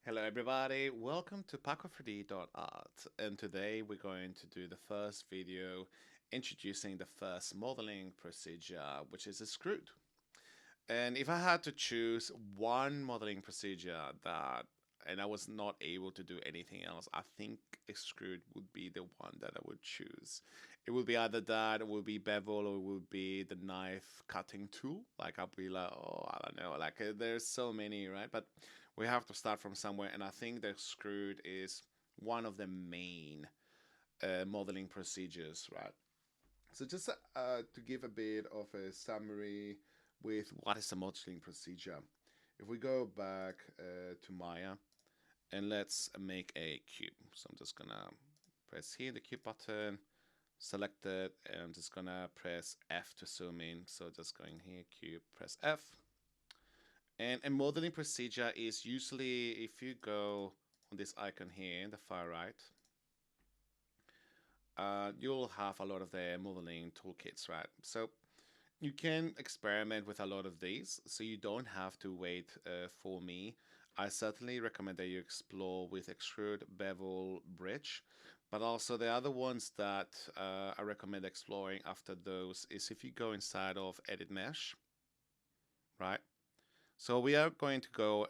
Hello everybody, welcome to Paco3D.art, and today we're going to do the first video introducing the first modeling procedure, which is Extrude. And if I had to choose one modeling procedure and I was not able to do anything else, I think Extrude would be the one that I would choose. It would be either that, it would be bevel, or it would be the knife cutting tool. Like I'll be like, oh, I don't know, like there's so many, right? But we have to start from somewhere, and I think the Extrude is one of the main modeling procedures, right? So just to give a bit of a summary with what is the modeling procedure. If we go back to Maya and let's make a cube. So I'm just gonna press here the cube button, select it, and I'm just gonna press F to zoom in. So just going here, cube, press F. And a modeling procedure is usually if you go on this icon here in the far right, you'll have a lot of the modeling toolkits, right? So you can experiment with a lot of these, so you don't have to wait for me. I certainly recommend that you explore with Extrude, Bevel, Bridge, but also the other ones that I recommend exploring after those is if you go inside of Edit Mesh, right? So we are going to go,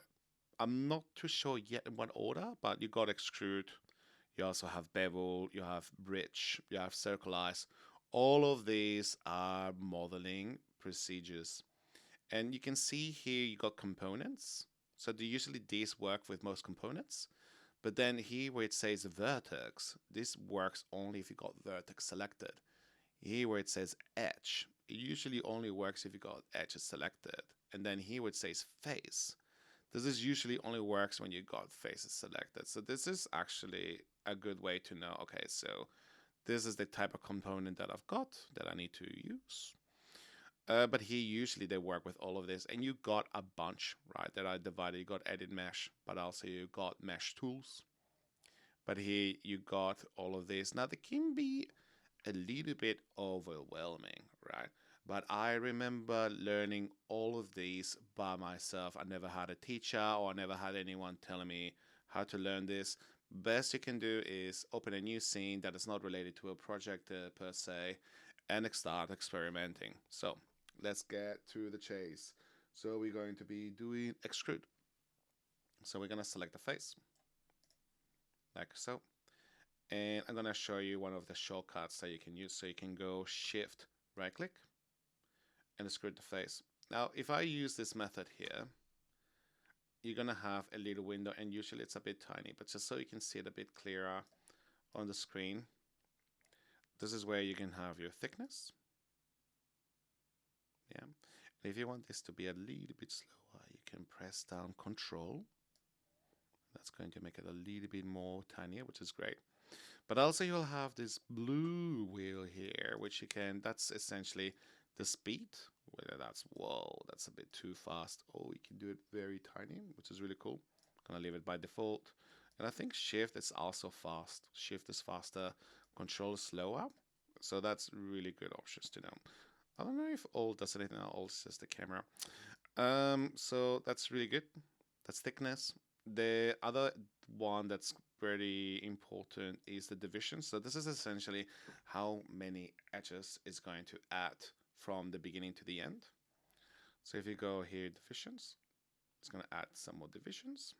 I'm not too sure yet in what order, but you got Extrude, you also have Bevel, you have Bridge, you have Circleize. All of these are modeling procedures. And you can see here you got components. So usually these work with most components. But then here where it says vertex, this works only if you got vertex selected. Here where it says edge, it usually only works if you got edges selected. And then here where it says face, this is usually only works when you got faces selected. So this is actually a good way to know, okay, so this is the type of component that I've got that I need to use. But here usually they work with all of this, and you got a bunch, right, that are divided. You got edit mesh, but also you got mesh tools. But here you got all of this. Now they can be a little bit overwhelming, right? But I remember learning all of these by myself. I never had a teacher or I never had anyone telling me how to learn this. Best you can do is open a new scene that is not related to a project per se and start experimenting. So let's get to the chase. So we're going to be doing extrude. So we're going to select the face, like so. And I'm going to show you one of the shortcuts that you can use. So you can go shift right click and extrude the face. Now, if I use this method here, you're going to have a little window, and usually it's a bit tiny, but just so you can see it a bit clearer on the screen, this is where you can have your thickness. Yeah. And if you want this to be a little bit slower, you can press down Control. That's going to make it a little bit more tinier, which is great. But also you'll have this blue wheel here, which you can, that's essentially the speed, whether that's, whoa, that's a bit too fast. Oh, you can do it very tiny, which is really cool. I'm gonna leave it by default. And I think shift is also fast. Shift is faster, control is slower. So that's really good options to know. I don't know if alt does anything, alt is just the camera. So that's really good. That's thickness. The other one that's very important is the division. So this is essentially how many edges it's going to add from the beginning to the end. So if you go here, divisions, it's going to add some more divisions.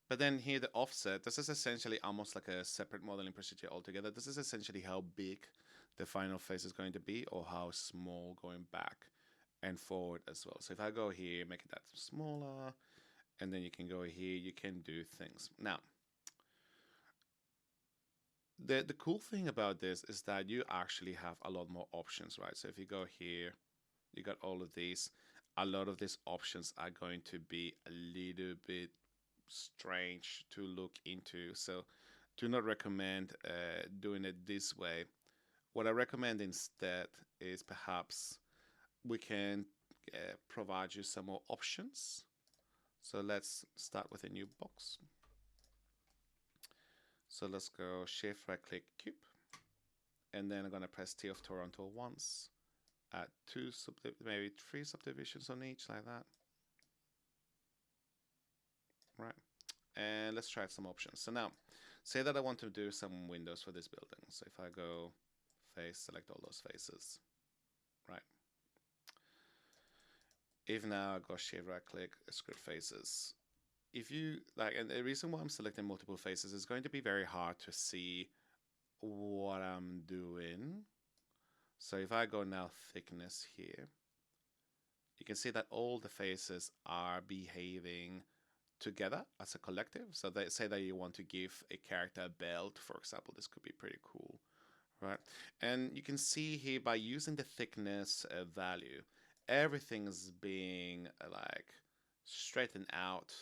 But then here the offset, this is essentially almost like a separate modeling procedure altogether. This is essentially how big the final face is going to be, or how small going back and forward as well. So if I go here, make it that smaller, and then you can go here, you can do things. Now, the cool thing about this is that you actually have a lot more options, right? So if you go here, you got all of these. A lot of these options are going to be a little bit strange to look into. So do not recommend doing it this way. What I recommend instead is perhaps we can provide you some more options. So let's start with a new box. So let's go shift right click cube, and then I'm gonna press T of Toronto once, add maybe 3 subdivisions on each, like that. right? And let's try some options. So now, say that I want to do some windows for this building. So if I go face, select all those faces, right? If now I go shift right click, extrude faces. If you like, and the reason why I'm selecting multiple faces is going to be very hard to see what I'm doing. So if I go now thickness here, you can see that all the faces are behaving together as a collective. So they say that you want to give a character a belt, for example. This could be pretty cool, right? And you can see here by using the thickness value, everything is being like straightened out,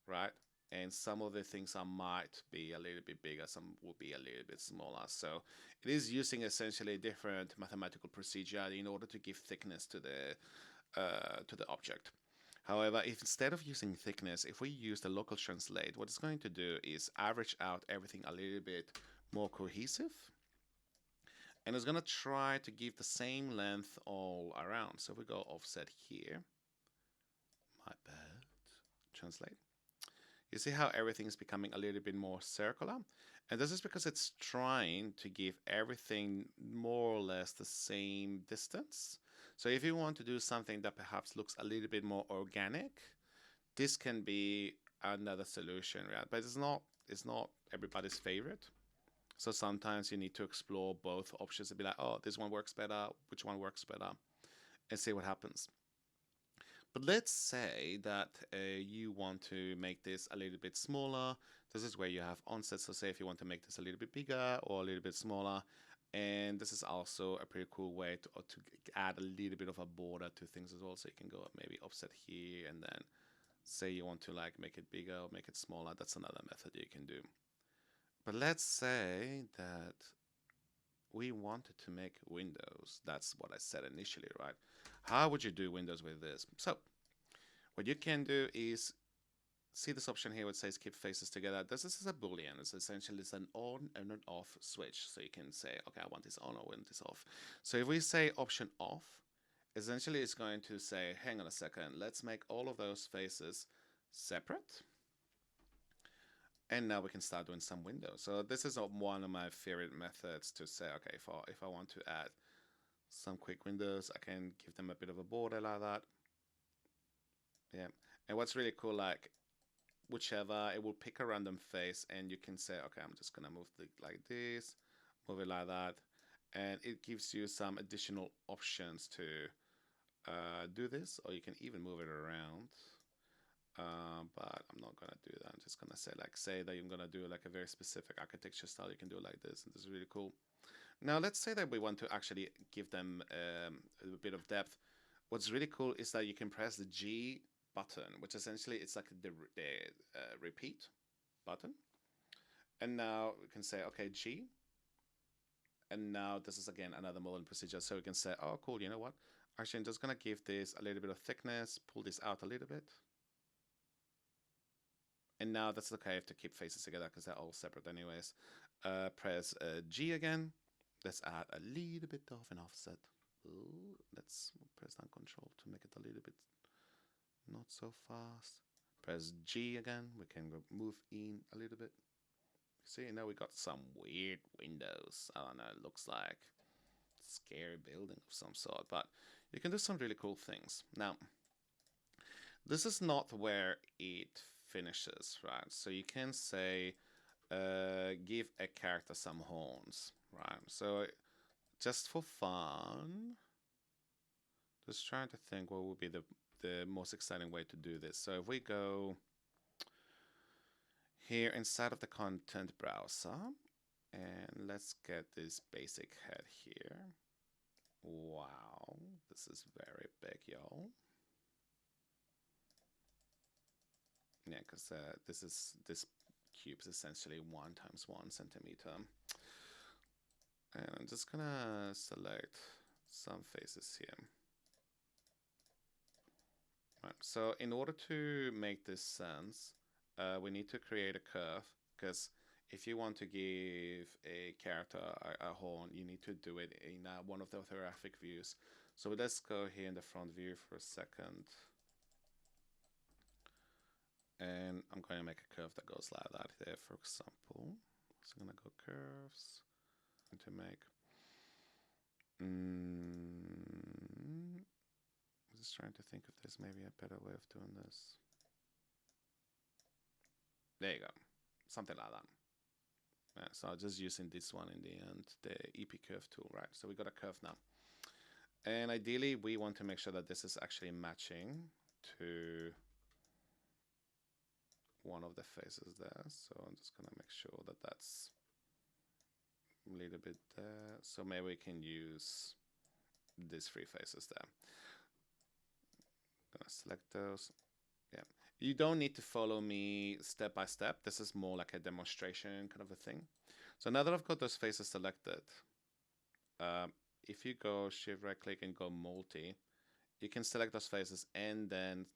right? And some of the things are might be a little bit bigger, some will be a little bit smaller. So it is using essentially a different mathematical procedure in order to give thickness to the object. However, if instead of using thickness, if we use the local translate, what it's going to do is average out everything a little bit more cohesive. And it's going to try to give the same length all around. So if we go offset here, my bad, translate. You see how everything is becoming a little bit more circular? And this is because it's trying to give everything more or less the same distance. So if you want to do something that perhaps looks a little bit more organic, this can be another solution, right? But it's not everybody's favorite. So sometimes you need to explore both options and be like, oh, this one works better, which one works better, and see what happens. But let's say that you want to make this a little bit smaller. This is where you have onsets. So say if you want to make this a little bit bigger or a little bit smaller. And this is also a pretty cool way to add a little bit of a border to things as well. So you can go maybe offset here and then say you want to like make it bigger or make it smaller. That's another method you can do. But let's say that we wanted to make windows. That's what I said initially, right? How would you do windows with this? So what you can do is see this option here which says keep faces together. This is a boolean. It's essentially an on and an off switch. So you can say, okay, I want this on or I want this off. So if we say option off, essentially it's going to say, hang on a second, let's make all of those faces separate. And now we can start doing some windows. So this is one of my favorite methods to say, okay, if I want to add some quick windows, I can give them a bit of a border like that. Yeah. And what's really cool, like whichever, it will pick a random face and you can say, okay, I'm just gonna move it like this, move it like that. And it gives you some additional options to do this, or you can even move it around. But I'm not gonna do that. I'm just gonna say say that I'm gonna do like a very specific architecture style. You can do it like this, and this is really cool. Now let's say that we want to actually give them a bit of depth. What's really cool is that you can press the G button, which essentially it's like the repeat button. And now we can say, okay, G. And now this is again another modeling procedure. So we can say, oh, cool, you know what? Actually, I'm just gonna give this a little bit of thickness, pull this out a little bit. And now that's okay, I have to keep faces together because they're all separate anyways. Press G again. Let's add a little bit of an offset. Ooh, let's press down Control to make it a little bit not so fast. Press G again. We can go move in a little bit. See, now we got some weird windows. I don't know, it looks like a scary building of some sort, but you can do some really cool things. Now, this is not where it finishes, right? So you can say, give a character some horns, right? So just for fun, just trying to think what would be the most exciting way to do this. So if we go here inside of the content browser, and let's get this basic head here. Wow, this is very big, y'all. Yeah, because this cube is essentially 1 times 1 centimeter. And I'm just gonna select some faces here. Right, so in order to make this sense, we need to create a curve, because if you want to give a character a horn, you need to do it in one of the orthographic views. So let's go here in the front view for a second. And I'm I'm going to make a curve that goes like that there, for example. So I'm going to go curves to make. I'm just trying to think if there's maybe a better way of doing this. There you go, something like that. Yeah, so just using this one in the end, the EP curve tool, right? So we got a curve now. And ideally, we want to make sure that this is actually matching to one of the faces there. So I'm just going to make sure that that's a little bit there. So maybe we can use these three faces there. I'm going to select those. Yeah. You don't need to follow me step by step. This is more like a demonstration kind of a thing. So now that I've got those faces selected, if you go shift right click and go multi, you can select those faces and then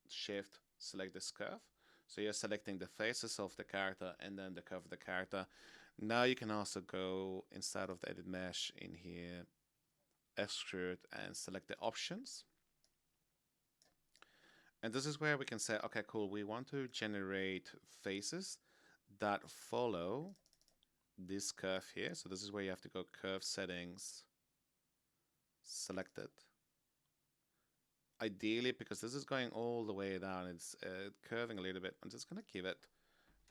shift select this curve. So you're selecting the faces of the character and then the curve of the character. Now you can also go inside of the edit mesh in here, extrude, and select the options. And this is where we can say, okay, cool, we want to generate faces that follow this curve here. So this is where you have to go curve settings, selected. Ideally, because this is going all the way down, it's curving a little bit. I'm just going to give it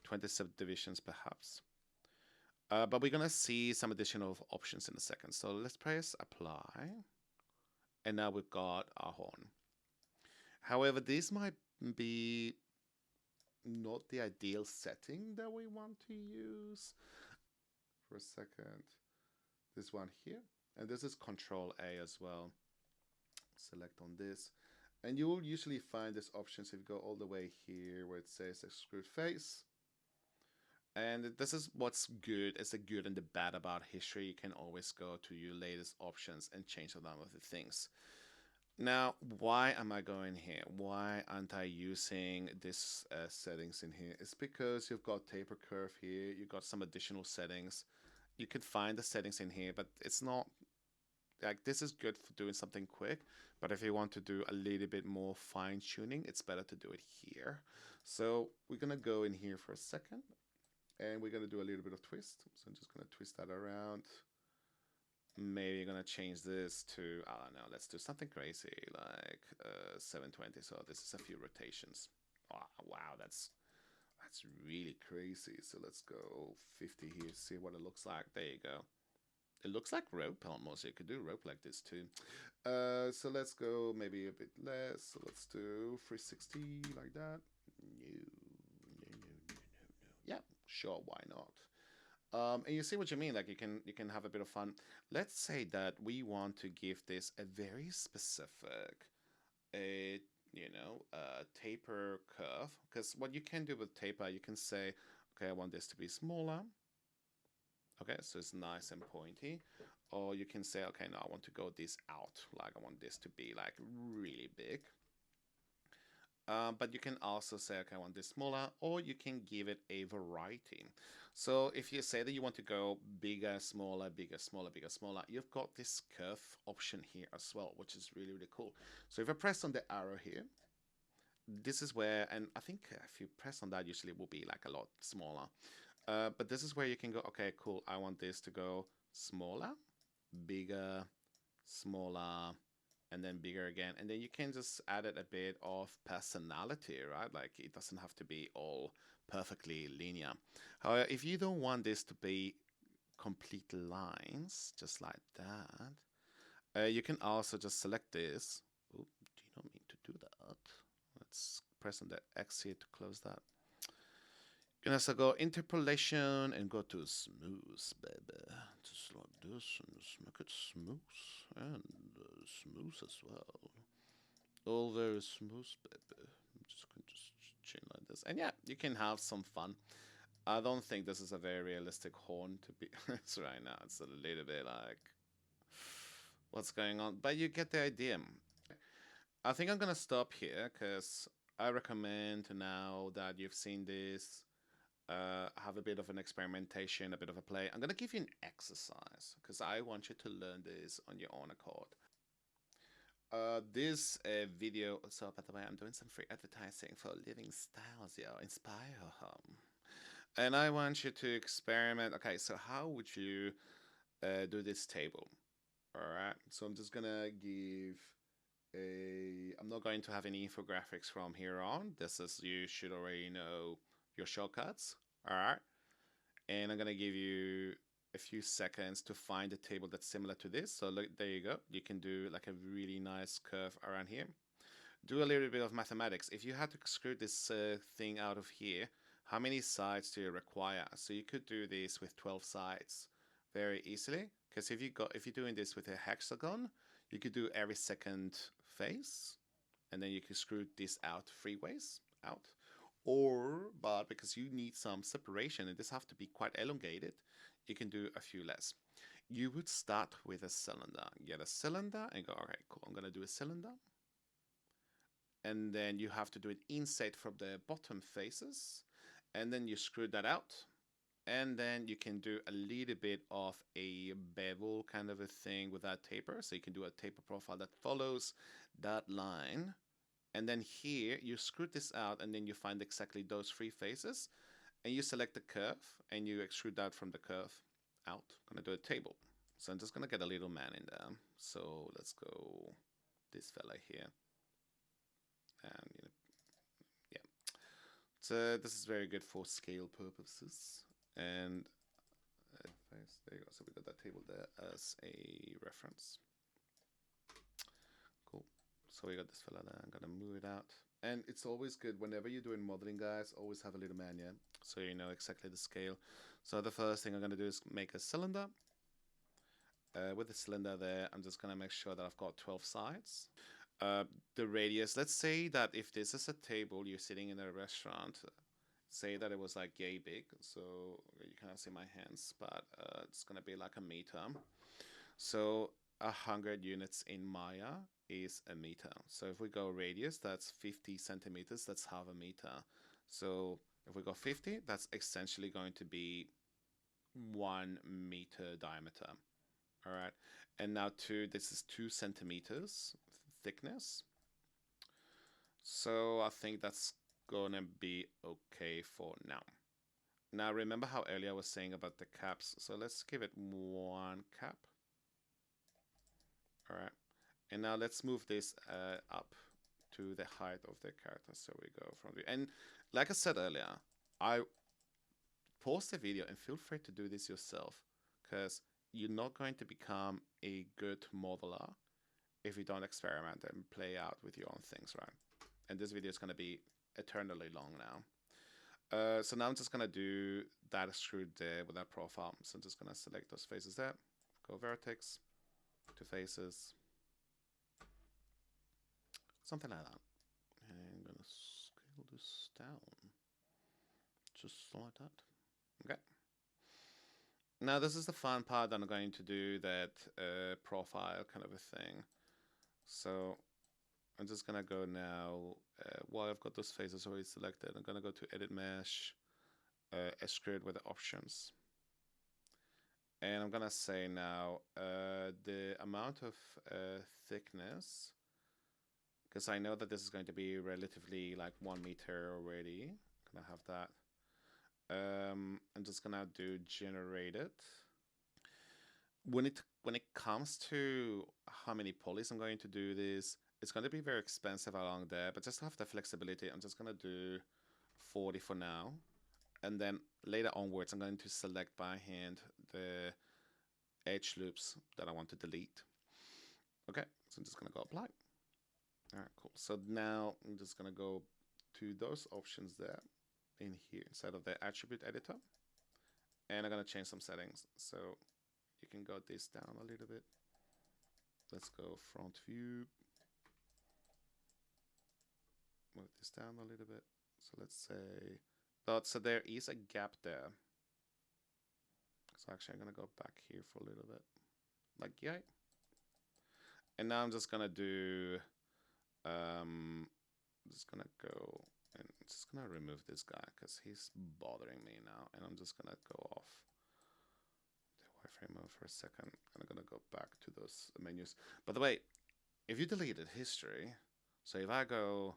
20 subdivisions perhaps. But we're going to see some additional options in a second. So let's press apply. And now we've got our horn. However, this might be not the ideal setting that we want to use. For a second, this one here. And this is Control A as well. Select on this. And you will usually find this options if you go all the way here where it says extrude face. And this is what's good. It's the good and the bad about history. You can always go to your latest options and change some of the things. Now, why am I going here? Why aren't I using this settings in here? It's because you've got taper curve here. You've got some additional settings. You can find the settings in here, but it's not like this is good for doing something quick. But if you want to do a little bit more fine tuning, it's better to do it here. So we're going to go in here for a second. And we're going to do a little bit of twist. So I'm just going to twist that around. Maybe I'm going to change this to, I don't know, let's do something crazy like 720. So this is a few rotations. Oh, wow, that's really crazy. So let's go 50 here, see what it looks like. There you go. It looks like rope almost. You could do rope like this too. So let's go maybe a bit less. So let's do 360 like that. No. Yeah, sure, why not? And you see what you mean, like you can have a bit of fun. Let's say that we want to give this a very specific taper curve, because what you can do with taper, you can say, okay, I want this to be smaller. Okay, so it's nice and pointy. Or you can say, okay, no, I want to go this out, like I want this to be like really big. But you can also say, okay, I want this smaller, or you can give it a variety. So if you say that you want to go bigger, smaller, bigger, smaller, bigger, smaller, you've got this curve option here as well, which is really, really cool. So if I press on the arrow here, this is where, and I think if you press on that, usually it will be like a lot smaller. But this is where you can go, okay, cool, I want this to go smaller, bigger, smaller, and then bigger again. And then you can just add it a bit of personality, right? Like it doesn't have to be all perfectly linear. However, if you don't want this to be complete lines, just like that, you can also just select this. Oop, do you not mean to do that? Let's press on the X here to close that. You can also go interpolation and go to smooth, baby. Just like this, and just make it smooth. And smooth as well. All very smooth, baby. I'm just going to chain like this. And yeah, you can have some fun. I don't think this is a very realistic horn to be honest right now. It's a little bit like, what's going on? But you get the idea. I think I'm going to stop here because I recommend now that you've seen this, have a bit of an experimentation, a bit of a play. I'm going to give you an exercise because I want you to learn this on your own accord. This video, so by the way, I'm doing some free advertising for Living Styles, yo, Inspire Home. And I want you to experiment. Okay, so how would you do this table? All right, so I'm just gonna give I'm not going to have any infographics from here on. This is, you should already know your shortcuts. All right, and I'm gonna give you a few seconds to find a table that's similar to this. So look, there you go. You can do like a really nice curve around here. Do a little bit of mathematics. If you had to extrude this thing out of here, how many sides do you require? So you could do this with 12 sides very easily. Because if you're doing this with a hexagon, you could do every second face, and then you could screw this out 3 ways out. Or, but because you need some separation and this have to be quite elongated, you can do a few less. You would start with a cylinder. Get a cylinder and go, all right, cool, I'm gonna do a cylinder. And then you have to do it inside from the bottom faces. And then you screw that out. And then you can do a little bit of a bevel kind of a thing with that taper. So you can do a taper profile that follows that line. And then here you screw this out and then you find exactly those 3 faces. And you select the curve and you extrude that from the curve out. I'm gonna do a table. So I'm just gonna get a little man in there. So let's go this fella here. And yeah. So this is very good for scale purposes. And there you go. So we got that table there as a reference. Cool. So we got this fella there. I'm gonna move it out. And it's always good whenever you're doing modeling, guys, always have a little man, yeah? So you know exactly the scale. So the first thing I'm gonna do is make a cylinder. With the cylinder there, I'm just gonna make sure that I've got 12 sides. The radius, let's say that if this is a table, you're sitting in a restaurant, say that it was like yay big, so you cannot see my hands, but it's gonna be like a meter. So 100 units in Maya is a meter. So if we go radius, that's 50 centimeters, that's half a meter. So if we go 50, that's essentially going to be 1 meter diameter. All right, and now this is 2 centimeters thickness. So I think that's gonna be okay for now. Now remember how earlier I was saying about the caps, so let's give it 1 cap. All right, and now let's move this up to the height of the character. So we go from the, and like I said earlier, I pause the video and feel free to do this yourself, because you're not going to become a good modeler if you don't experiment and play out with your own things, right? And this video is going to be eternally long now. So now I'm just going to do that extrude there with that profile. So I'm just going to select those faces there, go vertex to faces, something like that. And I'm going to scale this down, just like that. Okay. Now this is the fun part that I'm going to do that profile kind of a thing. So I'm just gonna go now, while I've got those faces already selected, I'm gonna go to edit mesh, extrude with the options. And I'm gonna say now the amount of thickness, because I know that this is going to be relatively like 1 meter already. I'm gonna have that. I'm just gonna do generated. When it comes to how many polys I'm going to do this, it's going to be very expensive along there, but just to have the flexibility, I'm just going to do 40 for now. And then later onwards, I'm going to select by hand the edge loops that I want to delete. Okay, so I'm just going to go apply. All right, cool. So now I'm just going to go to those options there in here inside of the attribute editor. And I'm going to change some settings. So you can go this down a little bit. Let's go front view. Move this down a little bit. So let's say, so there is a gap there. So actually I'm gonna go back here for a little bit. Like, yay. And now I'm just gonna do, I'm just gonna go and just gonna remove this guy because he's bothering me now. And I'm just gonna go off the wireframe mode for a second. And I'm gonna go back to those menus. By the way, if you deleted history, so if I go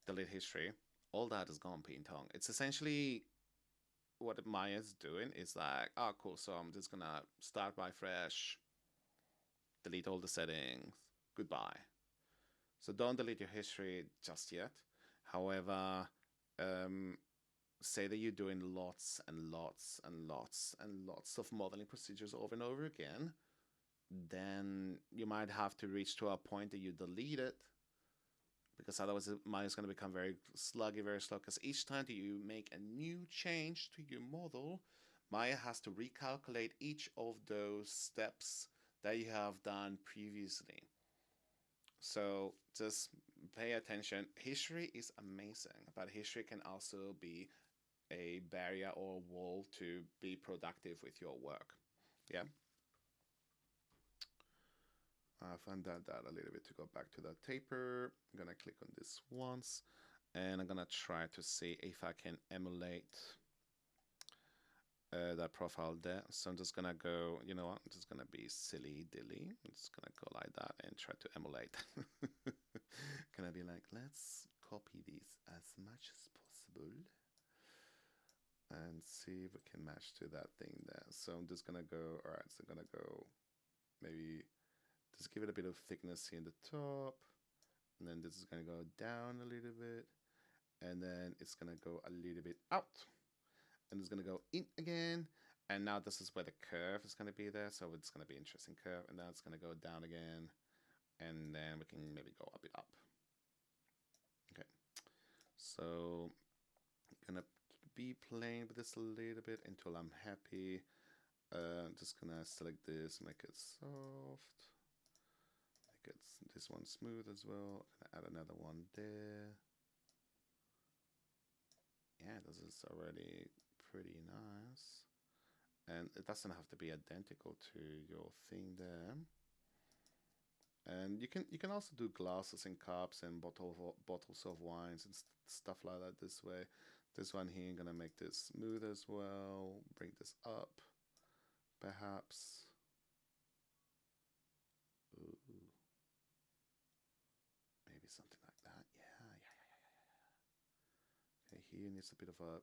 delete history, all that is gone ping tong. It's essentially what Maya's doing is like, oh cool, so I'm just gonna start by fresh, delete all the settings, goodbye. So don't delete your history just yet. However, um, say that you're doing lots and lots and lots and lots of modeling procedures over and over again, then you might have to reach to a point that you delete it, because otherwise Maya is going to become very sluggy, very slow. Because each time that you make a new change to your model, Maya has to recalculate each of those steps that you have done previously. So just pay attention. History is amazing, but history can also be a barrier or a wall to be productive with your work. Yeah. I've undone that a little bit to go back to that taper. I'm gonna click on this once, and I'm gonna try to see if I can emulate that profile there. So I'm just gonna go, you know what, I'm just gonna be silly dilly. I'm just gonna go like that and try to emulate. Gonna be like, let's copy these as much as possible and see if we can match to that thing there. So I'm just gonna go, all right, so I'm gonna go maybe just give it a bit of thickness here in the top, and then this is gonna go down a little bit, and then it's gonna go a little bit out, and it's gonna go in again, and now this is where the curve is gonna be there, so it's gonna be an interesting curve, and now it's gonna go down again, and then we can maybe go a bit up. Okay, so I'm gonna be playing with this a little bit until I'm happy. I'm just gonna select this, make it soft, make it this one smooth as well. Add another one there. Yeah, this is already pretty nice, and it doesn't have to be identical to your thing there. And you can also do glasses and cups and bottles of wines and stuff like that this way. This one here, I'm gonna make this smooth as well. Bring this up, perhaps. Ooh. Maybe something like that. Yeah. Okay, here needs a bit of a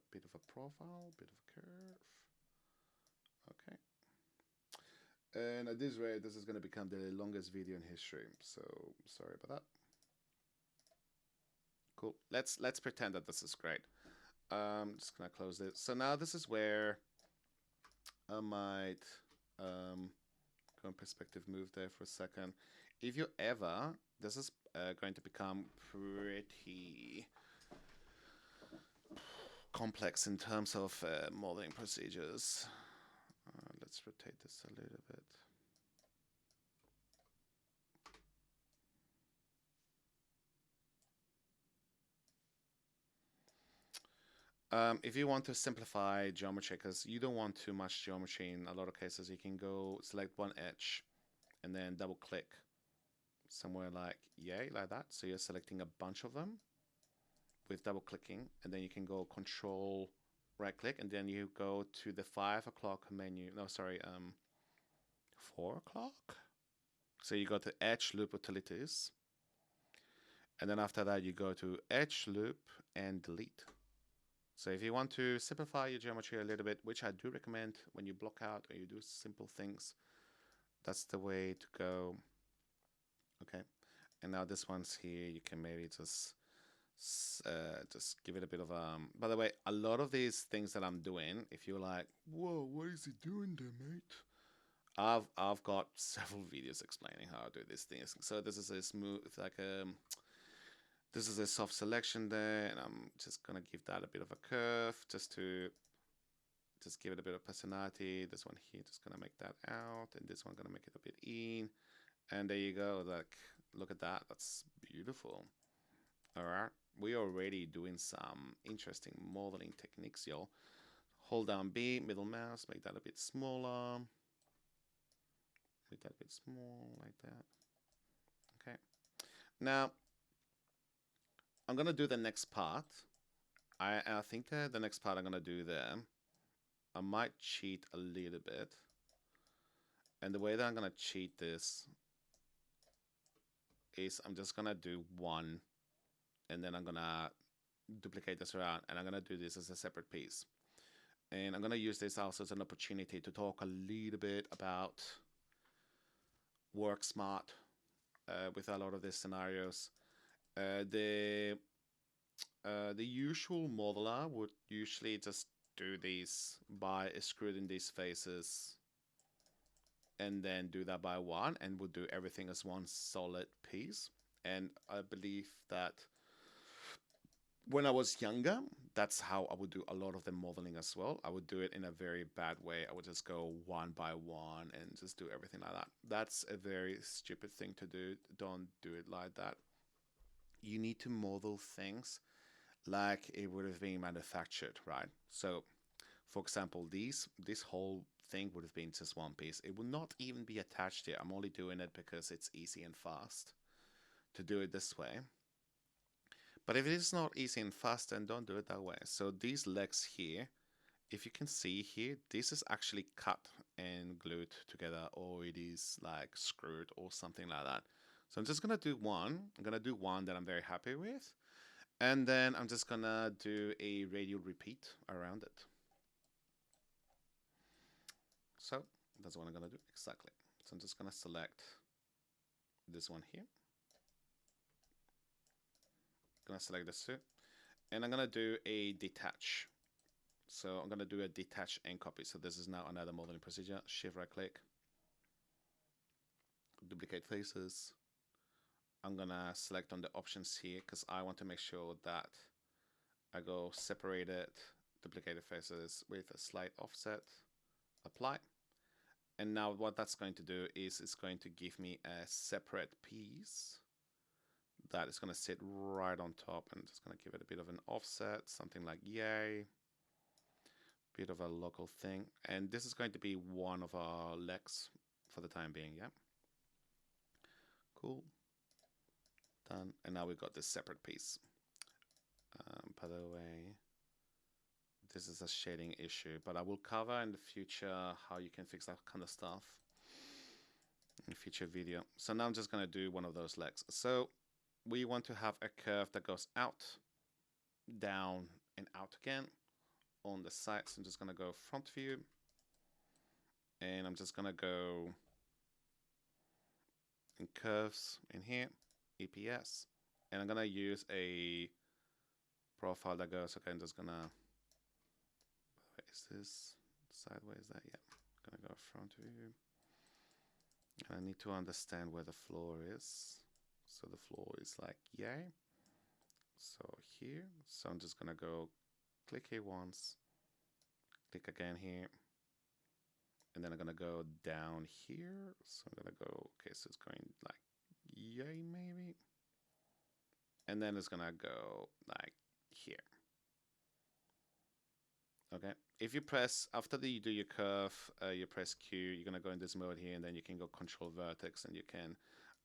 profile, bit of a curve. Okay. And at this rate, this is going to become the longest video in history. So sorry about that. Cool. Let's pretend that this is great. Just gonna close this. So now this is where I might go in perspective move there for a second. If you ever, this is going to become pretty complex in terms of modeling procedures. Let's rotate this a little bit. If you want to simplify geometry, because you don't want too much geometry in a lot of cases, you can go select one edge and then double click somewhere like yay, like that. So you're selecting a bunch of them with double clicking, and then you can go control right click, and then you go to the 5 o'clock menu. No, sorry, 4 o'clock. So you go to edge loop utilities, and then after that you go to edge loop and delete. So if you want to simplify your geometry a little bit, which I do recommend when you block out or you do simple things, that's the way to go. Okay, and now this one's here, you can maybe just give it a bit of by the way, a lot of these things that I'm doing, if you're like, whoa, what is he doing there, mate? I've got several videos explaining how to do these things. So this is a smooth, like this is a soft selection there, and I'm just gonna give that a bit of a curve just to just give it a bit of personality. This one here, just gonna make that out, and this one gonna make it a bit in, and there you go. Like, look at that, that's beautiful. All right, we're already doing some interesting modeling techniques, y'all. Hold down B, middle mouse, make that a bit smaller. Make that a bit small, like that. Okay, now I'm gonna do the next part. I think that the next part I'm gonna do there, I might cheat a little bit. And the way that I'm gonna cheat this is I'm just gonna do one, and then I'm gonna duplicate this around, and I'm gonna do this as a separate piece. And I'm gonna use this also as an opportunity to talk a little bit about work smart with a lot of these scenarios. The usual modeler would usually just do these by extruding these faces and then do that by one, and would do everything as one solid piece. And I believe that when I was younger, that's how I would do a lot of the modeling as well. I would do it in a very bad way. I would just go one by one and just do everything like that. That's a very stupid thing to do. Don't do it like that. You need to model things like it would have been manufactured, right? So, for example, this whole thing would have been just one piece. It would not even be attached here. I'm only doing it because it's easy and fast to do it this way. But if it is not easy and fast, then don't do it that way. So these legs here, if you can see here, this is actually cut and glued together, or it is like screwed or something like that. So I'm just gonna do one. I'm gonna do one that I'm very happy with. And then I'm just gonna do a radial repeat around it. So that's what I'm gonna do exactly. So I'm just gonna select this one here. Gonna select this two, and I'm gonna do a detach. So I'm gonna do a detach and copy. So this is now another modeling procedure. Shift right click, duplicate faces. I'm gonna select on the options here because I want to make sure that I go separated, duplicated faces with a slight offset, apply. And now what that's going to do is it's going to give me a separate piece that is going to sit right on top, and just going to give it a bit of an offset, something like yay, bit of a local thing. And this is going to be one of our legs for the time being, yeah. Cool. Done. And now we've got this separate piece. By the way, this is a shading issue, but I will cover in the future how you can fix that kind of stuff in a future video. So now I'm just going to do one of those legs. So we want to have a curve that goes out, down, and out again on the side. So I'm just going to go front view, and I'm just going to go in curves in here, EPS, and I'm going to use a profile that goes, okay, I'm just going to, is this sideways there? Yeah, I'm going to go front view. And I need to understand where the floor is. So the floor is like yay. So here, so I'm just gonna go click here once, click again here, and then I'm gonna go down here. So I'm gonna go, okay, so it's going like yay maybe, and then it's gonna go like here. Okay, if you press, after you do your curve, you press Q, you're gonna go in this mode here, and then you can go control vertex, and you can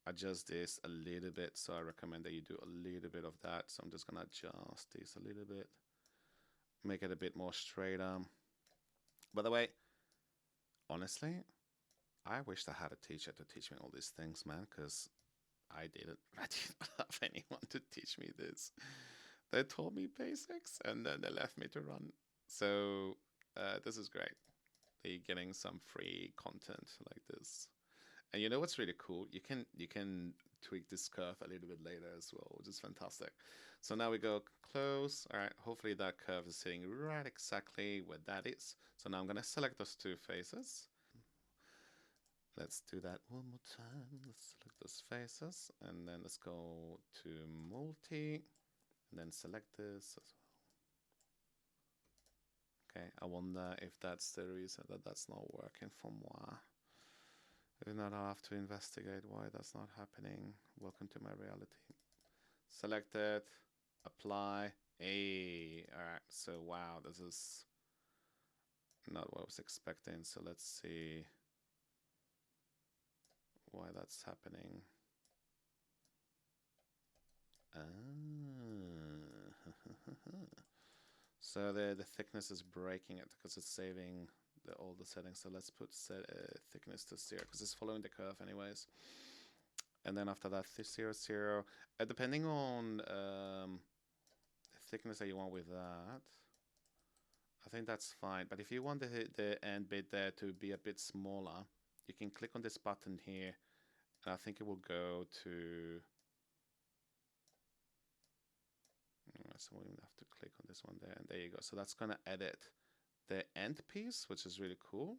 adjust this a little bit. So I recommend that you do a little bit of that. So I'm just gonna adjust this a little bit, make it a bit more straighter. By the way, honestly, I wished I had a teacher to teach me all these things, man, because I didn't have anyone to teach me this. They taught me basics and then they left me to run. So this is great. They're getting some free content like this. And you know what's really cool? You can tweak this curve a little bit later as well, which is fantastic. So now we go close. All right, hopefully that curve is sitting right exactly where that is. So now I'm gonna select those two faces. Let's do that one more time. Let's select those faces, and then let's go to multi, and then select this as well. Okay, I wonder if that's the reason that that's not working for moi. If not, I'll have to investigate why that's not happening. Welcome to my reality. Select it, apply. Hey, all right. So wow, this is not what I was expecting. So let's see why that's happening. So the thickness is breaking it because it's saving all the settings. So let's put thickness to 0 because it's following the curve anyways. And then after that, 0, 0. Depending on the thickness that you want with that, I think that's fine. But if you want the end bit there to be a bit smaller, you can click on this button here, and I think it will go to. So we have to click on this one there, and there you go. So that's gonna edit the end piece, which is really cool.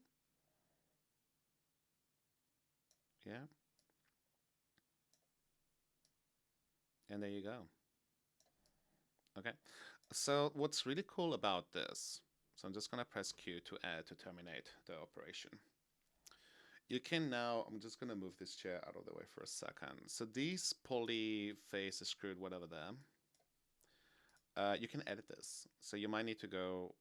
Yeah. And there you go. Okay. So what's really cool about this, so I'm just gonna press Q to add to terminate the operation. You can now, I'm just gonna move this chair out of the way for a second. So these poly face extrude whatever there, you can edit this. So you might need to go,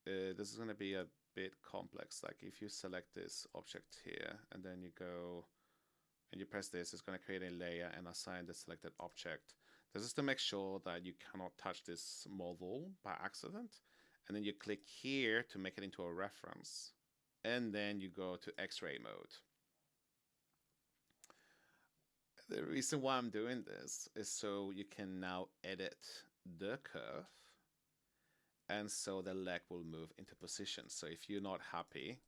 this is gonna be a bit complex. Like if you select this object here and then you go and you press this, it's going to create a layer and assign the selected object. This is to make sure that you cannot touch this model by accident. And then you click here to make it into a reference. And then you go to X-ray mode. The reason why I'm doing this is so you can now edit the curve. And so the leg will move into position. So if you're not happy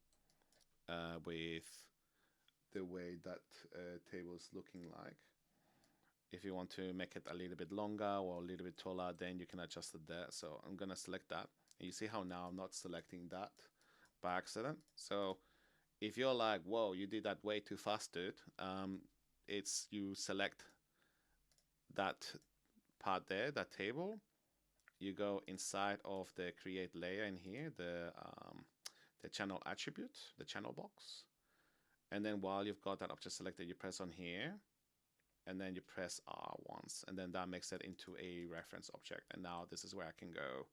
with the way that table is looking like, if you want to make it a little bit longer or a little bit taller, then you can adjust it there. So I'm gonna select that, and you see how now I'm not selecting that by accident. So if you're like, whoa, you did that way too fast, dude, it's you select that part there, that table, you go inside of the create layer in here, the channel attribute, the channel box. And then while you've got that object selected, you press on here, and then you press R once, and then that makes it into a reference object. And now this is where I can go.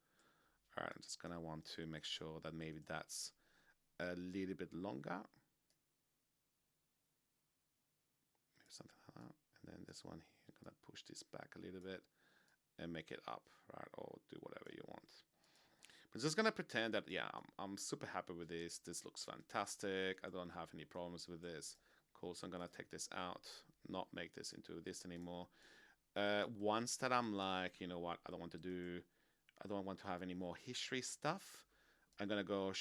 All right, I'm just gonna want to make sure that maybe that's a little bit longer. Maybe something like that. And then this one here, I'm gonna push this back a little bit and make it up, right? Or do whatever you want. I'm just gonna pretend that, yeah, I'm super happy with this. This looks fantastic. I don't have any problems with this. Cool, so I'm gonna take this out, not make this into this anymore. Once that I'm like, you know what, I don't want to have any more history stuff. I'm gonna go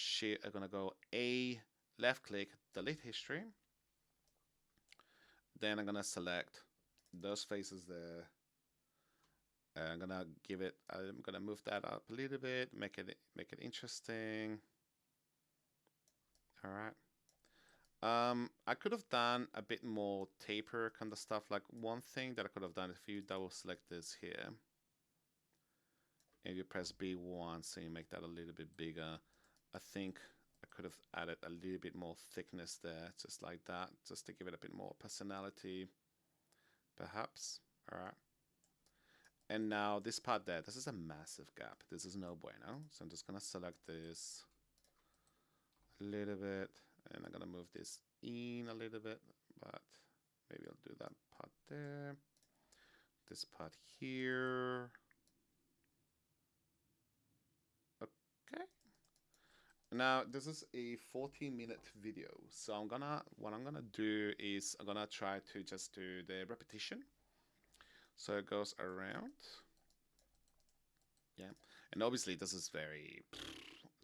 A, left click, delete history. Then I'm gonna select those faces there. I'm gonna move that up a little bit, make it interesting. All right. I could have done a bit more taper kind of stuff. Like one thing that I could have done, if you double select this here, and you press B1, so you make that a little bit bigger. I think I could have added a little bit more thickness there, just like that, just to give it a bit more personality, perhaps. All right. And now this part there, this is a massive gap. This is no bueno. So I'm just gonna select this a little bit, and I'm gonna move this in a little bit, but maybe I'll do that part there. This part here. Okay. Now this is a 14-minute video, so what I'm gonna do is I'm gonna try to just do the repetition. So it goes around. Yeah, and obviously this is very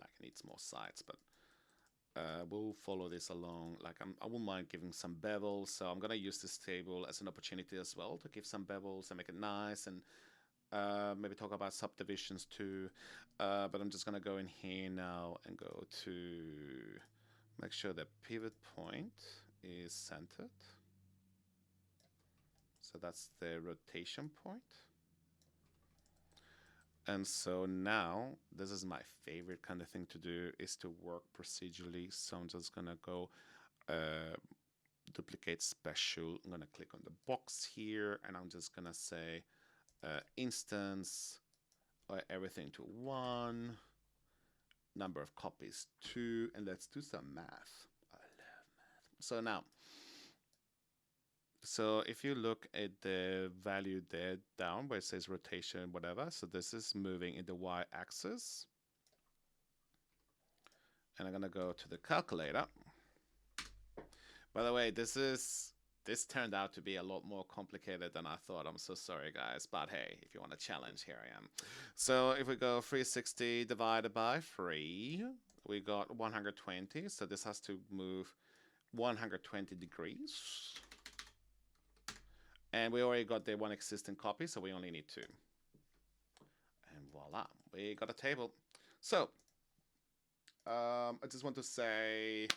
like it needs more sides, but we'll follow this along. Like I won't mind giving some bevels, so I'm gonna use this table as an opportunity as well to give some bevels and make it nice, and maybe talk about subdivisions too. But I'm just gonna go in here now and go to make sure the pivot point is centered. So that's the rotation point. And so now, this is my favorite kind of thing to do, is to work procedurally. So I'm just gonna go duplicate special. I'm gonna click on the box here, and I'm just gonna say instance everything to 1, number of copies 2, and let's do some math. I love math. So now, so if you look at the value there down where it says rotation, whatever, so this is moving in the y-axis. And I'm gonna go to the calculator. By the way, this turned out to be a lot more complicated than I thought. I'm so sorry, guys. But hey, if you want a challenge, here I am. So if we go 360 divided by 3, we got 120. So this has to move 120 degrees. And we already got the one existing copy, so we only need 2. And voila, we got a table. So I just want to say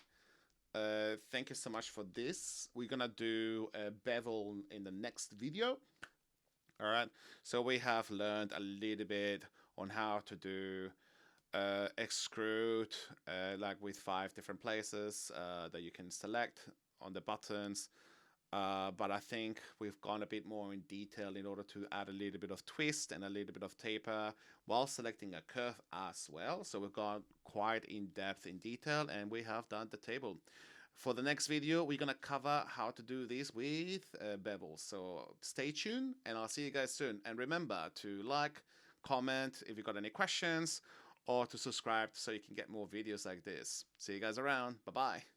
thank you so much for this. We're gonna do a bevel in the next video. All right, so we have learned a little bit on how to do extrude, like with 5 different places that you can select on the buttons. But I think we've gone a bit more in detail in order to add a little bit of twist and a little bit of taper while selecting a curve as well. So we've gone quite in depth in detail, and we have done the table. For the next video, we're gonna cover how to do this with bevel. So stay tuned, and I'll see you guys soon. And remember to like, comment if you got any questions, or to subscribe so you can get more videos like this. See you guys around. Bye-bye.